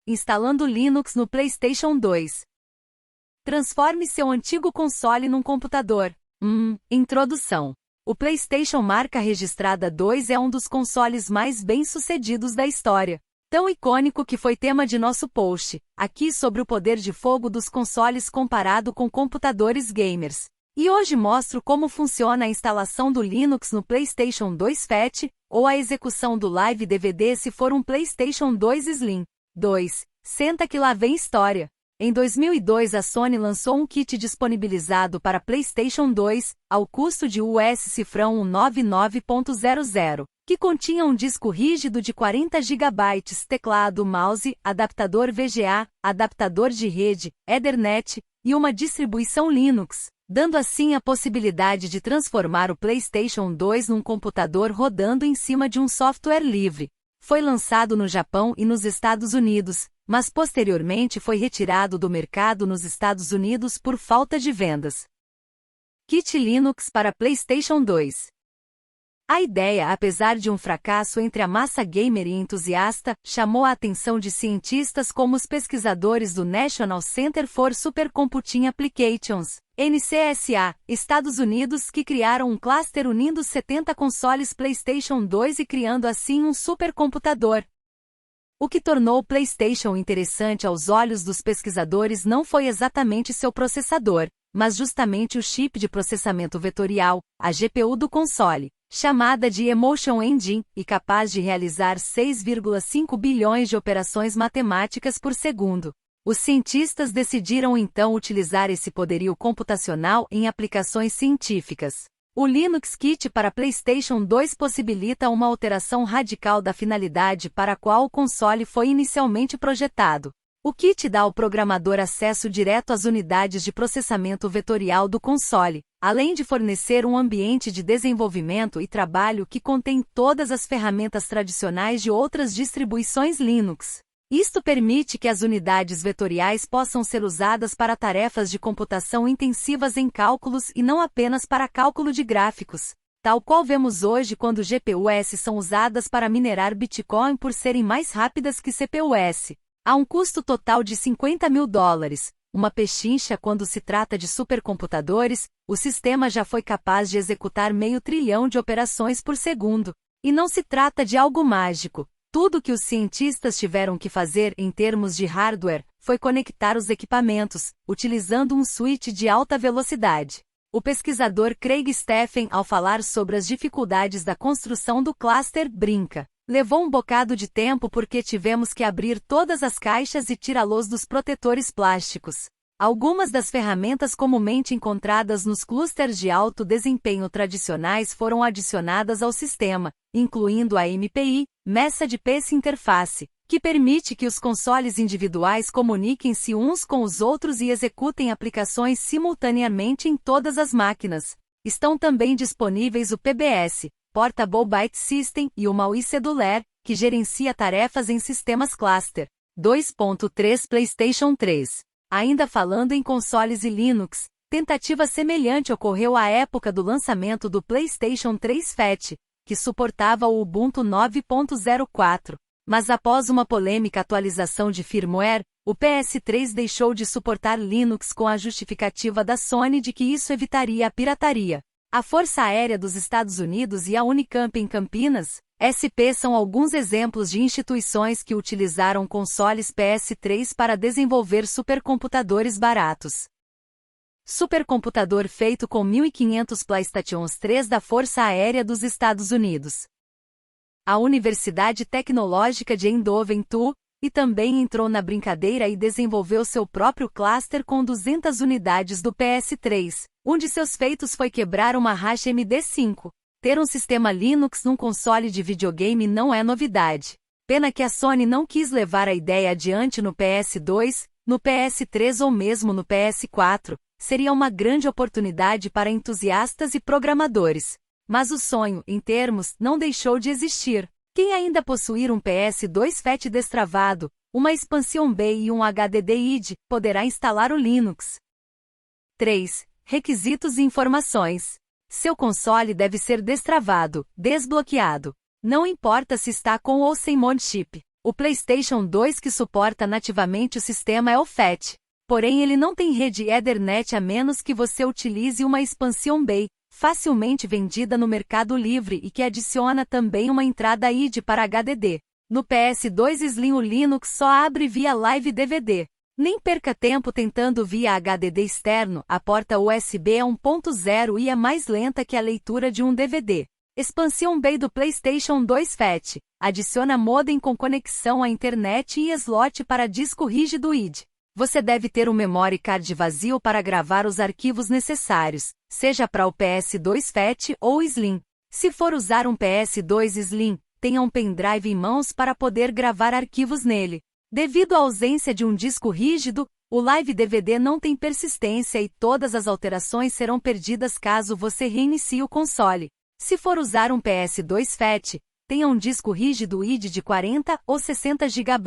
instalando Linux no PlayStation 2. Transforme seu antigo console num computador. Introdução. O PlayStation marca registrada 2 é um dos consoles mais bem-sucedidos da história. Tão icônico que foi tema de nosso post, aqui sobre o poder de fogo dos consoles comparado com computadores gamers. E hoje mostro como funciona a instalação do Linux no PlayStation 2 Fat, ou a execução do Live DVD se for um PlayStation 2 Slim. 2. Senta que lá vem história. Em 2002 a Sony lançou um kit disponibilizado para PlayStation 2, ao custo de US cifrão 199.00, que continha um disco rígido de 40 GB, teclado, mouse, adaptador VGA, adaptador de rede, Ethernet, e uma distribuição Linux, dando assim a possibilidade de transformar o PlayStation 2 num computador rodando em cima de um software livre. Foi lançado no Japão e nos Estados Unidos, mas posteriormente foi retirado do mercado nos Estados Unidos por falta de vendas. Kit Linux para PlayStation 2. A ideia, apesar de um fracasso entre a massa gamer e entusiasta, chamou a atenção de cientistas como os pesquisadores do National Center for Supercomputing Applications, NCSA, Estados Unidos, que criaram um cluster unindo 70 consoles PlayStation 2 e criando assim um supercomputador. O que tornou o PlayStation interessante aos olhos dos pesquisadores não foi exatamente seu processador, mas justamente o chip de processamento vetorial, a GPU do console, chamada de Emotion Engine, e capaz de realizar 6,5 bilhões de operações matemáticas por segundo. Os cientistas decidiram então utilizar esse poderio computacional em aplicações científicas. O Linux Kit para PlayStation 2 possibilita uma alteração radical da finalidade para a qual o console foi inicialmente projetado. O kit dá ao programador acesso direto às unidades de processamento vetorial do console, além de fornecer um ambiente de desenvolvimento e trabalho que contém todas as ferramentas tradicionais de outras distribuições Linux. Isto permite que as unidades vetoriais possam ser usadas para tarefas de computação intensivas em cálculos e não apenas para cálculo de gráficos, tal qual vemos hoje quando GPUs são usadas para minerar Bitcoin por serem mais rápidas que CPUs. Há um custo total de $50 mil, uma pechincha quando se trata de supercomputadores. O sistema já foi capaz de executar 500 trilhão de operações por segundo. E não se trata de algo mágico. Tudo que os cientistas tiveram que fazer em termos de hardware foi conectar os equipamentos, utilizando um switch de alta velocidade. O pesquisador Craig Steffen, ao falar sobre as dificuldades da construção do cluster, brinca: levou um bocado de tempo porque tivemos que abrir todas as caixas e tirá-los dos protetores plásticos. Algumas das ferramentas comumente encontradas nos clusters de alto desempenho tradicionais foram adicionadas ao sistema, incluindo a MPI, Message Path Interface, que permite que os consoles individuais comuniquem-se uns com os outros e executem aplicações simultaneamente em todas as máquinas. Estão também disponíveis o PBS, Portable Byte System, e o MAUI Cedular, que gerencia tarefas em sistemas cluster. 2.3 PlayStation 3. Ainda falando em consoles e Linux, tentativa semelhante ocorreu à época do lançamento do PlayStation 3 Fat, que suportava o Ubuntu 9.04. Mas após uma polêmica atualização de firmware, o PS3 deixou de suportar Linux com a justificativa da Sony de que isso evitaria a pirataria. A Força Aérea dos Estados Unidos e a Unicamp em Campinas, SP, são alguns exemplos de instituições que utilizaram consoles PS3 para desenvolver supercomputadores baratos. Supercomputador feito com 1.500 PlayStations 3 da Força Aérea dos Estados Unidos. A Universidade Tecnológica de Eindhoven, TU, e também entrou na brincadeira e desenvolveu seu próprio cluster com 200 unidades do PS3, um de seus feitos foi quebrar uma RAID MD5. Ter um sistema Linux num console de videogame não é novidade. Pena que a Sony não quis levar a ideia adiante no PS2, no PS3 ou mesmo no PS4. Seria uma grande oportunidade para entusiastas e programadores. Mas o sonho, em termos, não deixou de existir. Quem ainda possuir um PS2 Fat destravado, uma Expansion B e um HDD-ID, poderá instalar o Linux. 3. Requisitos e informações. Seu console deve ser destravado, desbloqueado. Não importa se está com ou sem mod chip. O PlayStation 2 que suporta nativamente o sistema é o FAT. Porém ele não tem rede Ethernet a menos que você utilize uma Expansion Bay, facilmente vendida no Mercado Livre e que adiciona também uma entrada ID para HDD. No PS2 Slim o Linux só abre via Live DVD. Nem perca tempo tentando via HDD externo, a porta USB é 1.0 e é mais lenta que a leitura de um DVD. Expansion Bay do PlayStation 2 FAT. Adiciona modem com conexão à internet e slot para disco rígido ID. Você deve ter um memory card vazio para gravar os arquivos necessários, seja para o PS2 FAT ou Slim. Se for usar um PS2 Slim, tenha um pendrive em mãos para poder gravar arquivos nele. Devido à ausência de um disco rígido, o Live DVD não tem persistência e todas as alterações serão perdidas caso você reinicie o console. Se for usar um PS2 FAT, tenha um disco rígido ID de 40 ou 60 GB,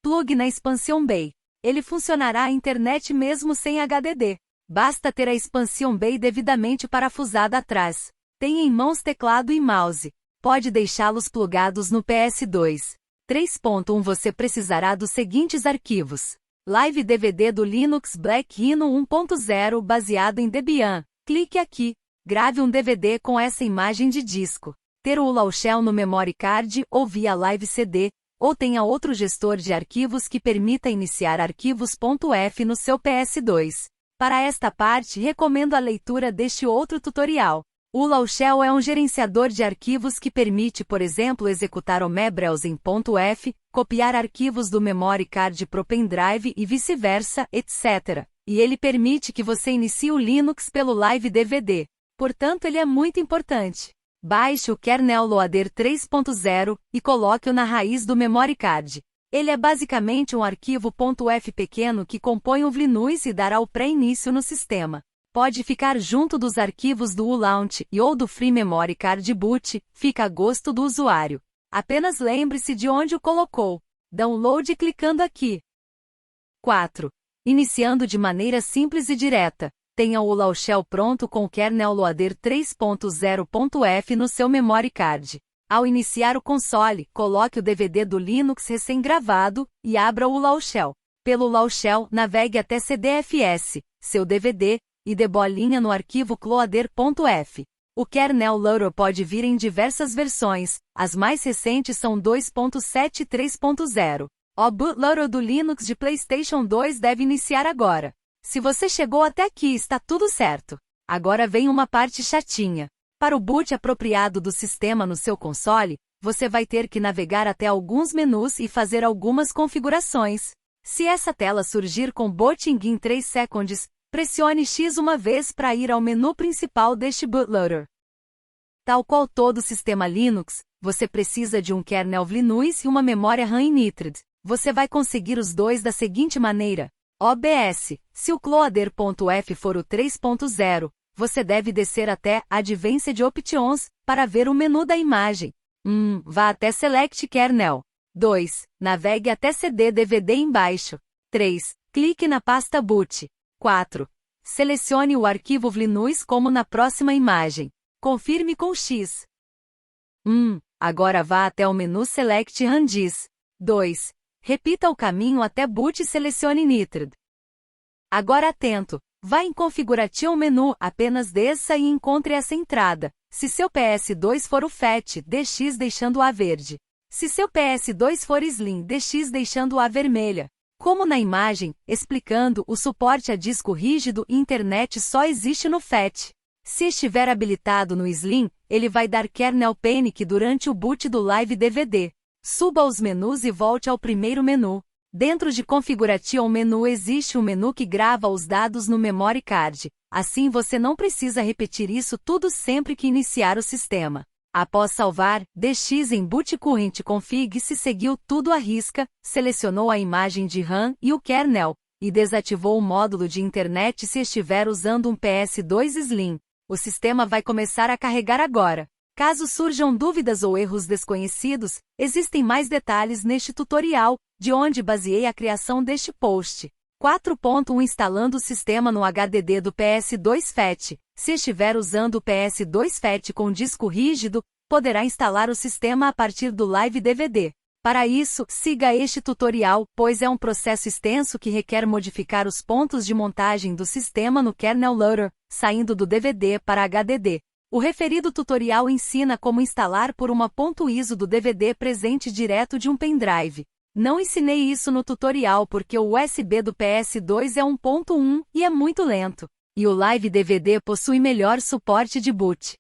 plug na Expansion Bay. Ele funcionará à internet mesmo sem HDD. Basta ter a Expansion Bay devidamente parafusada atrás. Tenha em mãos teclado e mouse. Pode deixá-los plugados no PS2. 3.1 Você precisará dos seguintes arquivos. Live DVD do Linux Black Rhino 1.0 baseado em Debian. Clique aqui. Grave um DVD com essa imagem de disco. Ter o ULAW Shell no memory card ou via Live CD, ou tenha outro gestor de arquivos que permita iniciar arquivos.f no seu PS2. Para esta parte recomendo a leitura deste outro tutorial. O ULAW Shell é um gerenciador de arquivos que permite, por exemplo, executar o mbrowsing.f, copiar arquivos do memory card pro pendrive e vice-versa, etc. E ele permite que você inicie o Linux pelo Live DVD. Portanto, ele é muito importante. Baixe o kernel Loader 3.0 e coloque-o na raiz do memory card. Ele é basicamente um arquivo .f pequeno que compõe o Linux e dará o pré-início no sistema. Pode ficar junto dos arquivos do ULaunch e ou do Free Memory Card Boot, fica a gosto do usuário. Apenas lembre-se de onde o colocou. Download clicando aqui. 4. Iniciando de maneira simples e direta. Tenha o ULAW Shell pronto com o kernel Loader 3.0.f no seu memory card. Ao iniciar o console, coloque o DVD do Linux recém-gravado e abra o ULAW Shell. Pelo ULAW Shell, navegue até CDFS, seu DVD, e dê bolinha no arquivo cloader.f. O kernel Loader pode vir em diversas versões, as mais recentes são 2.7 e 3.0. O bootloader do Linux de PlayStation 2 deve iniciar agora. Se você chegou até aqui, está tudo certo. Agora vem uma parte chatinha. Para o boot apropriado do sistema no seu console, você vai ter que navegar até alguns menus e fazer algumas configurações. Se essa tela surgir com Booting in 3 seconds, pressione X uma vez para ir ao menu principal deste bootloader. Tal qual todo sistema Linux, você precisa de um kernel Linux e uma memória RAM initred. Você vai conseguir os dois da seguinte maneira. OBS, se o cloader.f for o 3.0, você deve descer até Advanced Options para ver o menu da imagem. Vá até Select Kernel. 2. Navegue até CD DVD embaixo. 3. Clique na pasta boot. 4. Selecione o arquivo Linux como na próxima imagem. Confirme com X. Agora vá até o menu Select Randis. 2. Repita o caminho até boot e selecione Nitred. Agora atento. Vá em Configuration menu, apenas desça e encontre essa entrada. Se seu PS2 for o FAT, dê X deixando a verde. Se seu PS2 for Slim, dê X deixando a vermelha. Como na imagem, explicando, o suporte a disco rígido e internet só existe no FAT. Se estiver habilitado no Slim, ele vai dar kernel panic durante o boot do Live DVD. Suba aos menus e volte ao primeiro menu. Dentro de Configuration menu existe um menu que grava os dados no memory card. Assim você não precisa repetir isso tudo sempre que iniciar o sistema. Após salvar, dê X em Boot Current Config se seguiu tudo à risca, selecionou a imagem de RAM e o kernel, e desativou o módulo de internet se estiver usando um PS2 Slim. O sistema vai começar a carregar agora. Caso surjam dúvidas ou erros desconhecidos, existem mais detalhes neste tutorial, de onde baseei a criação deste post. 4.1 Instalando o sistema no HDD do PS2 FAT. Se estiver usando o PS2 FAT com disco rígido, poderá instalar o sistema a partir do Live DVD. Para isso, siga este tutorial, pois é um processo extenso que requer modificar os pontos de montagem do sistema no kernel loader, saindo do DVD para HDD. O referido tutorial ensina como instalar por uma .ISO do DVD presente direto de um pendrive. Não ensinei isso no tutorial porque o USB do PS2 é 1.1 e é muito lento, e o Live DVD possui melhor suporte de boot.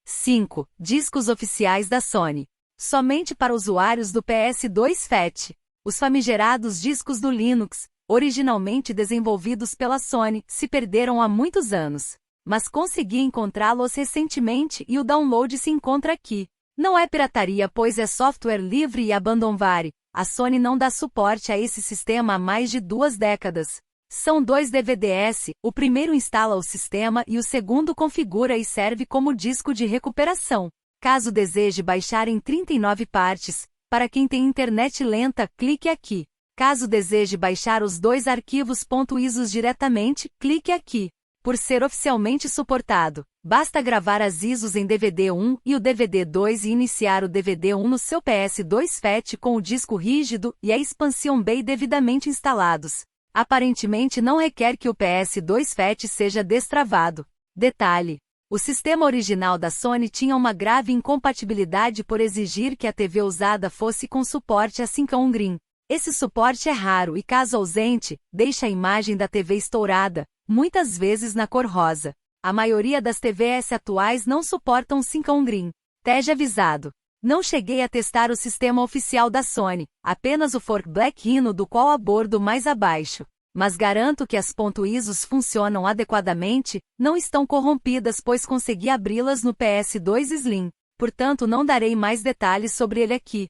5. Discos oficiais da Sony. Somente para usuários do PS2 FAT. Os famigerados discos do Linux, originalmente desenvolvidos pela Sony, se perderam há muitos anos. Mas consegui encontrá-los recentemente e o download se encontra aqui. Não é pirataria, pois é software livre e abandonware. A Sony não dá suporte a esse sistema há mais de 2 décadas. São 2 DVDs, o primeiro instala o sistema e o segundo configura e serve como disco de recuperação. Caso deseje baixar em 39 partes, para quem tem internet lenta, clique aqui. Caso deseje baixar os 2 arquivos .ISOs diretamente, clique aqui. Por ser oficialmente suportado, basta gravar as ISOs em DVD1 e o DVD2 e iniciar o DVD1 no seu PS2 FAT com o disco rígido e a Expansion Bay devidamente instalados. Aparentemente não requer que o PS2 FAT seja destravado. Detalhe: o sistema original da Sony tinha uma grave incompatibilidade por exigir que a TV usada fosse com suporte a Sync-on Green. Esse suporte é raro e, caso ausente, deixa a imagem da TV estourada, muitas vezes na cor rosa. A maioria das TVs atuais não suportam Sync-on Green. Esteja avisado. Não cheguei a testar o sistema oficial da Sony, apenas o fork Black Rhino do qual abordo mais abaixo. Mas garanto que as .ISOs funcionam adequadamente, não estão corrompidas pois consegui abri-las no PS2 Slim, portanto não darei mais detalhes sobre ele aqui.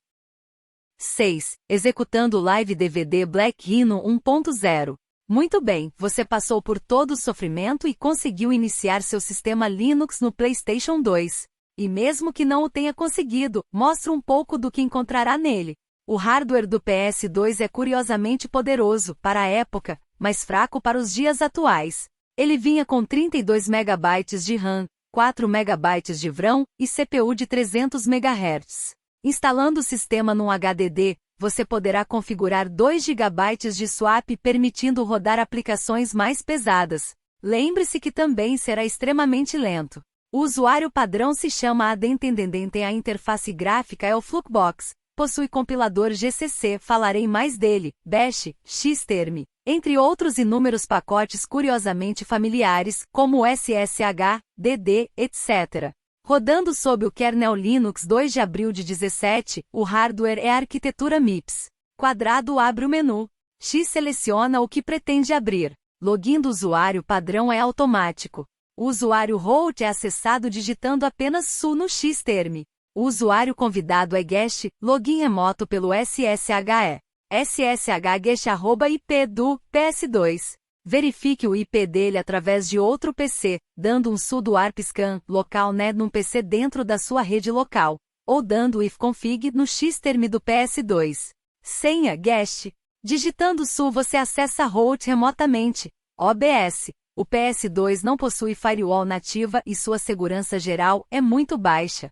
6. Executando o Live DVD Black Rhino 1.0. Muito bem, você passou por todo o sofrimento e conseguiu iniciar seu sistema Linux no PlayStation 2. E mesmo que não o tenha conseguido, mostro um pouco do que encontrará nele. O hardware do PS2 é curiosamente poderoso para a época, mas fraco para os dias atuais. Ele vinha com 32 MB de RAM, 4 MB de VRAM e CPU de 300 MHz. Instalando o sistema num HDD, você poderá configurar 2 GB de swap permitindo rodar aplicações mais pesadas. Lembre-se que também será extremamente lento. O usuário padrão se chama ADENTENDENTE, a interface gráfica é o Fluxbox. Possui compilador GCC, falarei mais dele, Bash, Xterm, entre outros inúmeros pacotes curiosamente familiares, como SSH, DD, etc. Rodando sob o kernel Linux 2 de abril de 17, o hardware é a arquitetura MIPS. Quadrado abre o menu. X seleciona o que pretende abrir. Login do usuário padrão é automático. O usuário root é acessado digitando apenas SU no Xterm. O usuário convidado é guest, login remoto pelo SSHE. SSH-guest@IP do PS2. Verifique o IP dele através de outro PC, dando um sudo arpscan local net num PC dentro da sua rede local, ou dando ifconfig no Xterm do PS2. Senha guest. Digitando SU você acessa root remotamente. OBS. O PS2 não possui firewall nativa e sua segurança geral é muito baixa.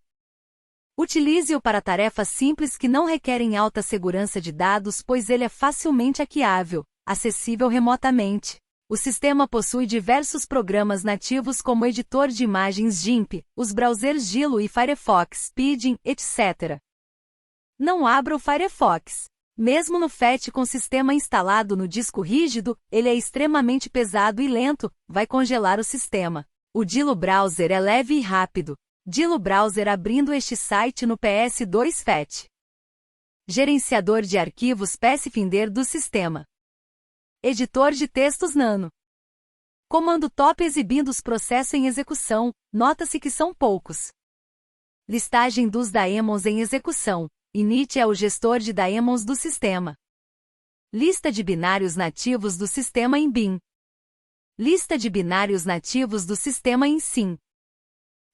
Utilize-o para tarefas simples que não requerem alta segurança de dados, pois ele é facilmente hackeável, acessível remotamente. O sistema possui diversos programas nativos como editor de imagens GIMP, os browsers Gilo e Firefox, Pidgin, etc. Não abra o Firefox. Mesmo no FAT com sistema instalado no disco rígido, ele é extremamente pesado e lento, vai congelar o sistema. O Gilo Browser é leve e rápido. Gilo Browser abrindo este site no PS2 FAT. Gerenciador de arquivos Pathfinder do sistema. Editor de textos Nano. Comando top exibindo os processos em execução, nota-se que são poucos. Listagem dos daemons em execução. Init é o gestor de daemons do sistema. Lista de binários nativos do sistema em bin. Lista de binários nativos do sistema em SYN.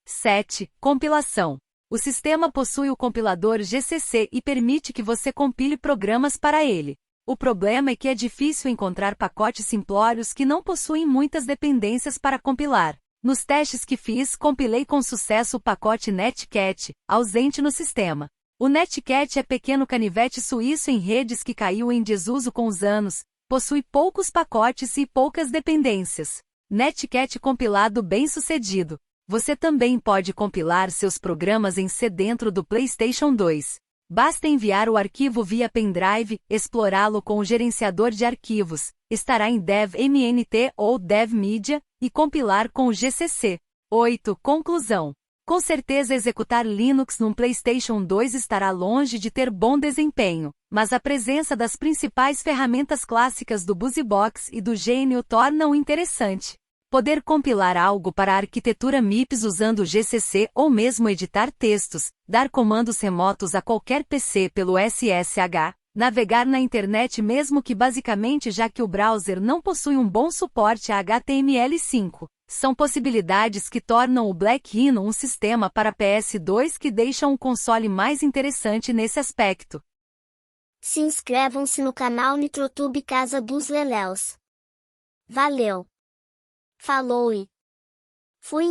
7. Compilação. O sistema possui o compilador GCC e permite que você compile programas para ele. O problema é que é difícil encontrar pacotes simplórios que não possuem muitas dependências para compilar. Nos testes que fiz, compilei com sucesso o pacote Netcat, ausente no sistema. O Netcat é pequeno canivete suíço em redes que caiu em desuso com os anos, possui poucos pacotes e poucas dependências. Netcat compilado bem-sucedido. Você também pode compilar seus programas em C dentro do PlayStation 2. Basta enviar o arquivo via pendrive, explorá-lo com o gerenciador de arquivos, estará em DevMNT ou DevMedia, e compilar com o GCC. 8. Conclusão. Com certeza executar Linux num PlayStation 2 estará longe de ter bom desempenho, mas a presença das principais ferramentas clássicas do BusyBox e do GNU torna-o interessante. Poder compilar algo para a arquitetura MIPS usando o GCC ou mesmo editar textos, dar comandos remotos a qualquer PC pelo SSH, navegar na internet mesmo que basicamente já que o browser não possui um bom suporte a HTML5. São possibilidades que tornam o Black Rhino um sistema para PS2 que deixam o console mais interessante nesse aspecto. Se inscrevam-se no canal NitroTube Casa dos Leléus. Valeu! Falou e fui.